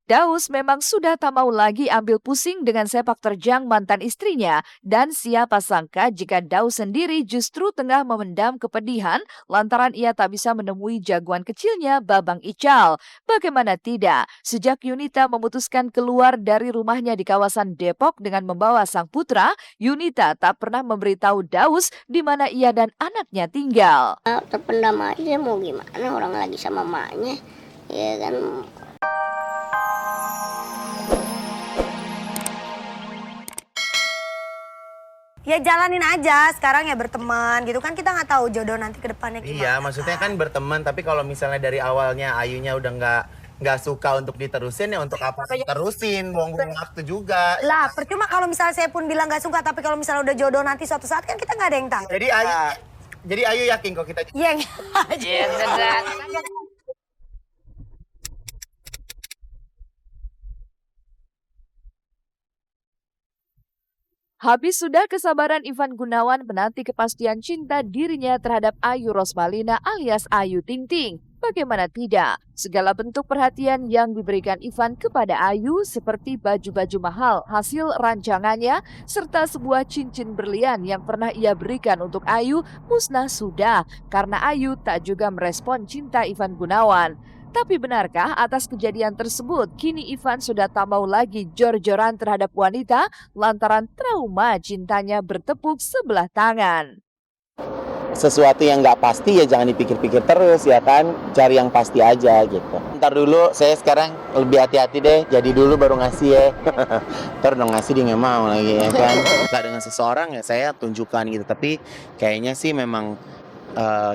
Daus memang sudah tak mau lagi ambil pusing dengan sepak terjang mantan istrinya dan siapa sangka jika Daus sendiri justru tengah memendam kepedihan lantaran ia tak bisa menemui jagoan kecilnya Babang Ical. Bagaimana tidak, sejak Yunita memutuskan keluar dari rumahnya di kawasan Depok dengan membawa sang putra, Yunita tak pernah memberitahu Daus di mana ia dan anaknya tinggal. Terpendam aja, mau gimana, orang lagi sama maknya, ya kan. Ya jalanin aja sekarang ya berteman gitu kan, kita nggak tahu jodoh nanti ke depannya gimana. Iya, maksudnya kan berteman, tapi kalau misalnya dari awalnya Ayunya udah nggak suka untuk diterusin, ya untuk apa terusin, buang-buang waktu juga. Lah percuma kalau misalnya saya pun bilang nggak suka, tapi kalau misalnya udah jodoh nanti suatu saat kan kita nggak ada yang tahu. Jadi Ayu yakin kok kita. Yang aja. Habis sudah kesabaran Ivan Gunawan menanti kepastian cinta dirinya terhadap Ayu Rosmalina alias Ayu Ting Ting. Bagaimana tidak, segala bentuk perhatian yang diberikan Ivan kepada Ayu seperti baju-baju mahal hasil rancangannya serta sebuah cincin berlian yang pernah ia berikan untuk Ayu musnah sudah karena Ayu tak juga merespon cinta Ivan Gunawan. Tapi benarkah atas kejadian tersebut kini Ivan sudah tak mau lagi jor-joran terhadap wanita lantaran trauma cintanya bertepuk sebelah tangan? Sesuatu yang nggak pasti ya jangan dipikir-pikir terus ya kan, cari yang pasti aja gitu. Ntar dulu, saya sekarang lebih hati-hati deh, jadi dulu baru ngasih ya. Ntar dong ngasih dia nggak mau lagi ya kan. Suka dengan seseorang ya saya tunjukkan gitu, tapi kayaknya sih memang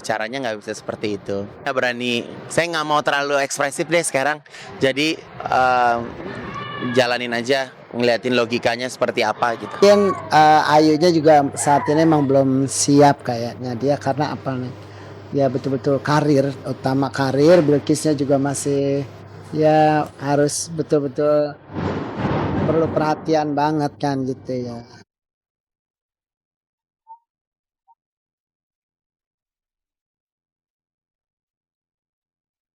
caranya nggak bisa seperti itu. Nggak berani, saya nggak mau terlalu ekspresif deh sekarang. Jadi jalanin aja, ngeliatin logikanya seperti apa gitu. Yang Ayunya juga saat ini emang belum siap kayaknya dia, karena apa nih? Ya betul-betul karir, utama karir. Bilkisnya juga masih ya harus betul-betul perlu perhatian banget kan gitu ya.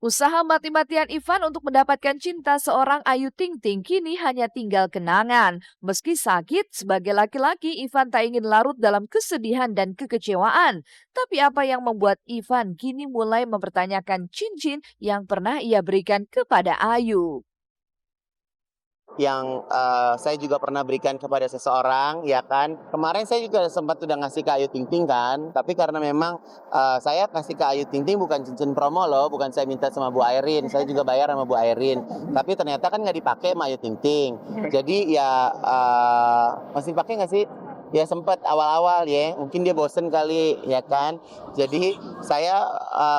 Usaha mati-matian Ivan untuk mendapatkan cinta seorang Ayu Ting Ting kini hanya tinggal kenangan. Meski sakit, sebagai laki-laki Ivan tak ingin larut dalam kesedihan dan kekecewaan. Tapi apa yang membuat Ivan kini mulai mempertanyakan cincin yang pernah ia berikan kepada Ayu? Yang saya juga pernah berikan kepada seseorang ya kan. Kemarin saya juga sempat udah ngasih ke Ayu Ting Ting kan, tapi karena memang saya kasih ke Ayu Ting Ting bukan cincin promo loh, bukan saya minta sama Bu Airin, saya juga bayar sama Bu Airin, tapi ternyata kan nggak dipakai sama Ayu Ting Ting. Jadi ya masih pakai nggak sih? Ya sempat awal-awal ya, mungkin dia bosen kali ya kan. Jadi saya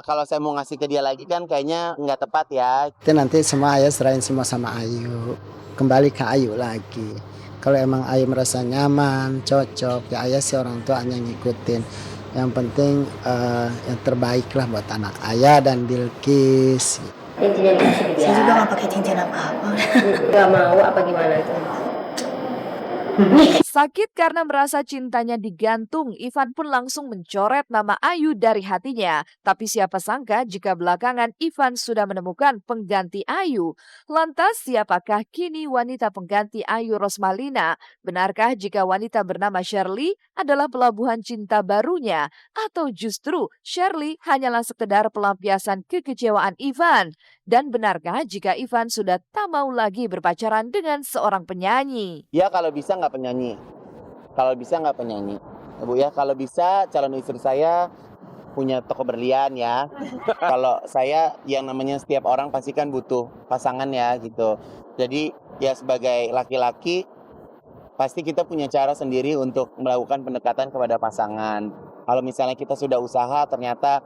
kalau saya mau ngasih ke dia lagi kan kayaknya nggak tepat ya. Itu nanti semua Ayu serahin semua sama Ayu, kembali ke Ayu lagi. Kalau emang Ayu merasa nyaman, cocok, ya Ayah sih orang tua hanya ngikutin. Yang penting yang terbaik lah buat anak Ayah dan Bilkis. Saya juga nggak pakai cincin apa-apa. Gak mau apa gimana tuh? Sakit karena merasa cintanya digantung, Ivan pun langsung mencoret nama Ayu dari hatinya. Tapi siapa sangka jika belakangan Ivan sudah menemukan pengganti Ayu. Lantas siapakah kini wanita pengganti Ayu Rosmalina? Benarkah jika wanita bernama Shirley adalah pelabuhan cinta barunya? Atau justru Shirley hanyalah sekedar pelampiasan kekecewaan Ivan? Dan benarkah jika Ivan sudah tak mau lagi berpacaran dengan seorang penyanyi? Ya kalau bisa nggak penyanyi. Kalau bisa nggak penyanyi. Bu ya, kalau bisa calon istri saya punya toko berlian ya. Kalau saya yang namanya setiap orang pasti kan butuh pasangan ya gitu. Jadi ya sebagai laki-laki pasti kita punya cara sendiri untuk melakukan pendekatan kepada pasangan. Kalau misalnya kita sudah usaha ternyata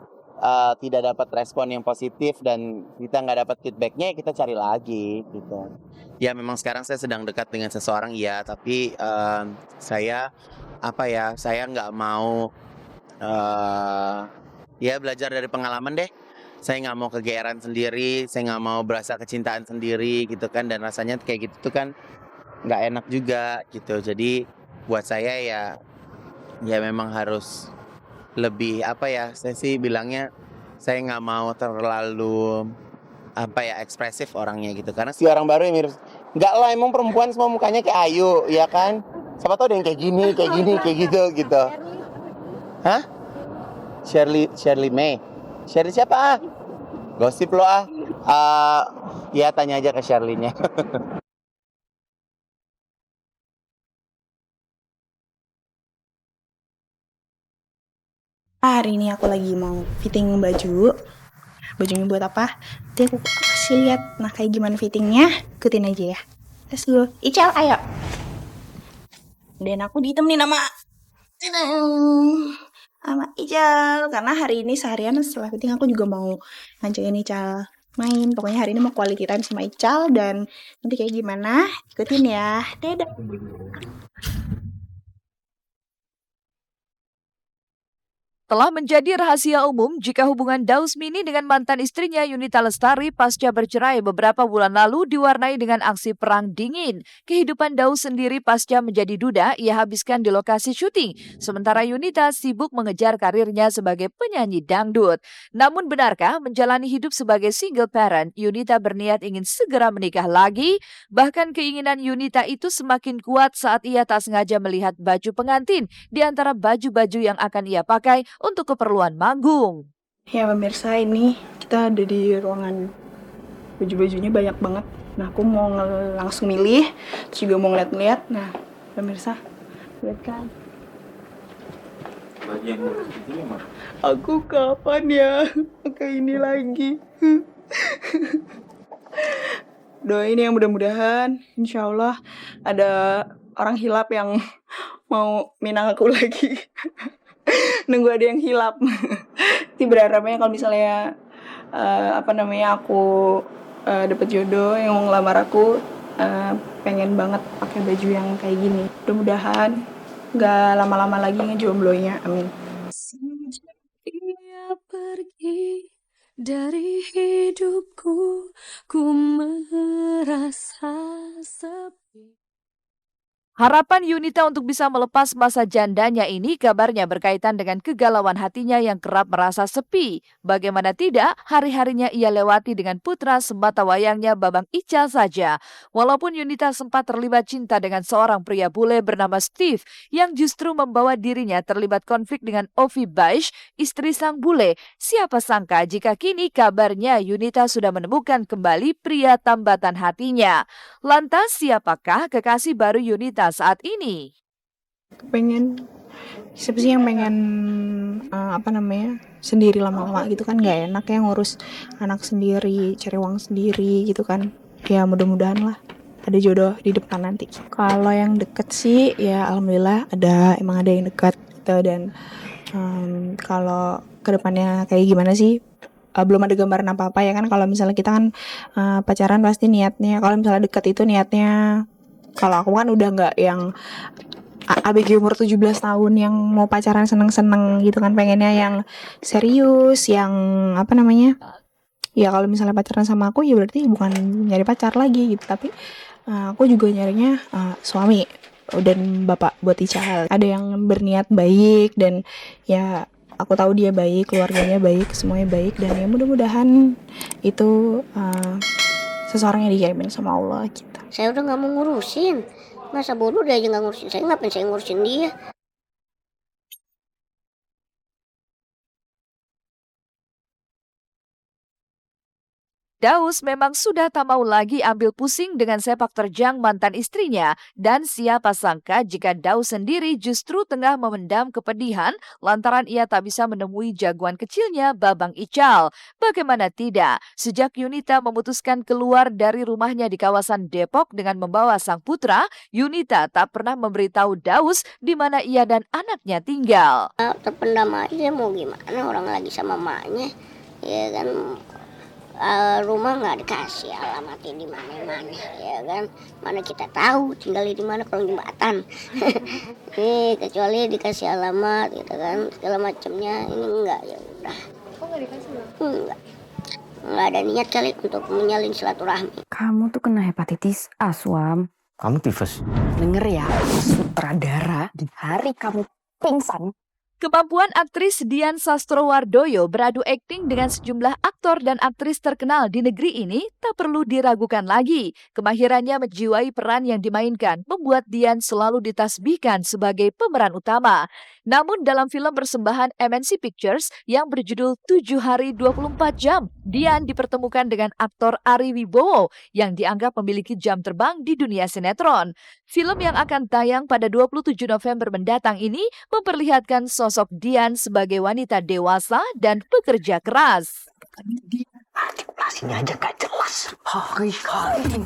tidak dapat respon yang positif dan kita nggak dapat feedbacknya, kita cari lagi gitu. Ya memang sekarang saya sedang dekat dengan seseorang ya, tapi saya nggak mau ya belajar dari pengalaman deh. Saya nggak mau kegeeran sendiri, saya nggak mau berasa kecintaan sendiri gitu kan, dan rasanya kayak gitu tuh kan nggak enak juga gitu. Jadi buat saya ya memang harus lebih saya sih bilangnya saya nggak mau terlalu apa ya, ekspresif orangnya gitu. Karena si orang baru yang mirip, nggak lah, emang perempuan semua mukanya kayak Ayu, ya kan? Siapa tahu ada yang kayak gini, kayak gitu. Hah? Shirley May. Shirley siapa ah? Gosip lo ah. Ya tanya aja ke Shirley-nya. Hari ini aku lagi mau fitting baju. Bajunya buat apa? Nanti aku kasih lihat. Nah, kayak gimana fittingnya? Ikutin aja ya. Let's go. Ical, ayo. Dan aku ditemenin sama Ical. Karena hari ini seharian setelah fitting aku juga mau ngajakin Ical main. Pokoknya hari ini mau quality time sama Ical. Dan nanti kayak gimana? Ikutin ya. Dadah. Telah menjadi rahasia umum jika hubungan Daus Mini dengan mantan istrinya Yunita Lestari pasca bercerai beberapa bulan lalu diwarnai dengan aksi perang dingin. Kehidupan Daus sendiri pasca menjadi duda ia habiskan di lokasi syuting, sementara Yunita sibuk mengejar karirnya sebagai penyanyi dangdut. Namun benarkah menjalani hidup sebagai single parent, Yunita berniat ingin segera menikah lagi? Bahkan keinginan Yunita itu semakin kuat saat ia tak sengaja melihat baju pengantin di antara baju-baju yang akan ia pakai untuk keperluan manggung. Ya pemirsa, ini kita ada di ruangan baju-bajunya banyak banget. Nah, aku mau langsung milih, terus juga mau ngeliat-ngeliat. Nah, pemirsa, lihat kan. Aku kapan ya pakai ini lagi? Doain yang mudah-mudahan, insya Allah ada orang hilap yang mau minang aku lagi. Nunggu ada yang hilap. Nanti berharapnya kalau misalnya aku dapet jodoh yang mau ngelamar aku, pengen banget pakai baju yang kayak gini. Mudah-mudahan nggak lama-lama lagi ngejomblonya, amin. Sejak dia pergi dari hidupku, ku merasa sepi. Harapan Yunita untuk bisa melepas masa jandanya ini kabarnya berkaitan dengan kegalauan hatinya yang kerap merasa sepi. Bagaimana tidak, hari-harinya ia lewati dengan putra sematawayangnya Babang Ical saja. Walaupun Yunita sempat terlibat cinta dengan seorang pria bule bernama Steve yang justru membawa dirinya terlibat konflik dengan Ovi Baish, istri sang bule. Siapa sangka jika kini kabarnya Yunita sudah menemukan kembali pria tambatan hatinya. Lantas siapakah kekasih baru Yunita saat ini? Pengen, siapa sih yang pengen sendiri lama-lama gitu kan, nggak enak ya ngurus anak sendiri, cari uang sendiri gitu kan. Ya mudah-mudahan lah ada jodoh di depan nanti. Kalau yang deket sih ya alhamdulillah emang ada yang dekat gitu. Dan kalau kedepannya kayak gimana sih, belum ada gambaran apa-apa ya kan. Kalau misalnya kita kan pacaran pasti niatnya, kalau misalnya dekat itu niatnya, kalau aku kan udah nggak yang ABG umur 17 tahun yang mau pacaran seneng-seneng gitu kan, pengennya yang serius, yang ya kalau misalnya pacaran sama aku ya berarti bukan nyari pacar lagi gitu, tapi aku juga nyarinya suami dan bapak buat Ical. Ada yang berniat baik dan ya aku tahu dia baik, keluarganya baik, semuanya baik, dan ya mudah-mudahan itu seseorang yang dijamin sama Allah gitu. Saya udah nggak mau ngurusin. Masa bodoh dia aja nggak ngurusin saya, ngapain saya ngurusin dia? Daus memang sudah tak mau lagi ambil pusing dengan sepak terjang mantan istrinya, dan siapa sangka jika Daus sendiri justru tengah memendam kepedihan lantaran ia tak bisa menemui jagoan kecilnya Babang Ical. Bagaimana tidak, sejak Yunita memutuskan keluar dari rumahnya di kawasan Depok dengan membawa sang putra, Yunita tak pernah memberitahu Daus di mana ia dan anaknya tinggal. Terpendam aja, mau gimana, orang lagi sama maknya, ya kan. Rumah nggak dikasih alamatnya di mana-mana, ya kan. Mana kita tahu tinggalnya di mana, kolong jembatan. Kecuali dikasih alamat gitu kan, segala macamnya. Ini enggak, ya udah. Oh, nggak dikasih? Nggak ada niat kali untuk menyalin silaturahmi. Kamu tuh kena hepatitis A, Swam. Kamu tifus? Denger ya, sutradara, di hari kamu pingsan, Kemampuan aktris Dian Sastrowardoyo beradu akting dengan sejumlah aktor dan aktris terkenal di negeri ini tak perlu diragukan lagi. Kemahirannya menjiwai peran yang dimainkan membuat Dian selalu ditasbihkan sebagai pemeran utama. Namun dalam film persembahan MNC Pictures yang berjudul 7 Hari 24 Jam, Dian dipertemukan dengan aktor Ari Wibowo yang dianggap memiliki jam terbang di dunia sinetron. Film yang akan tayang pada 27 November mendatang ini memperlihatkan sosok Dian sebagai wanita dewasa dan pekerja keras. Artikulasinya aja gak jelas. Hari-hari.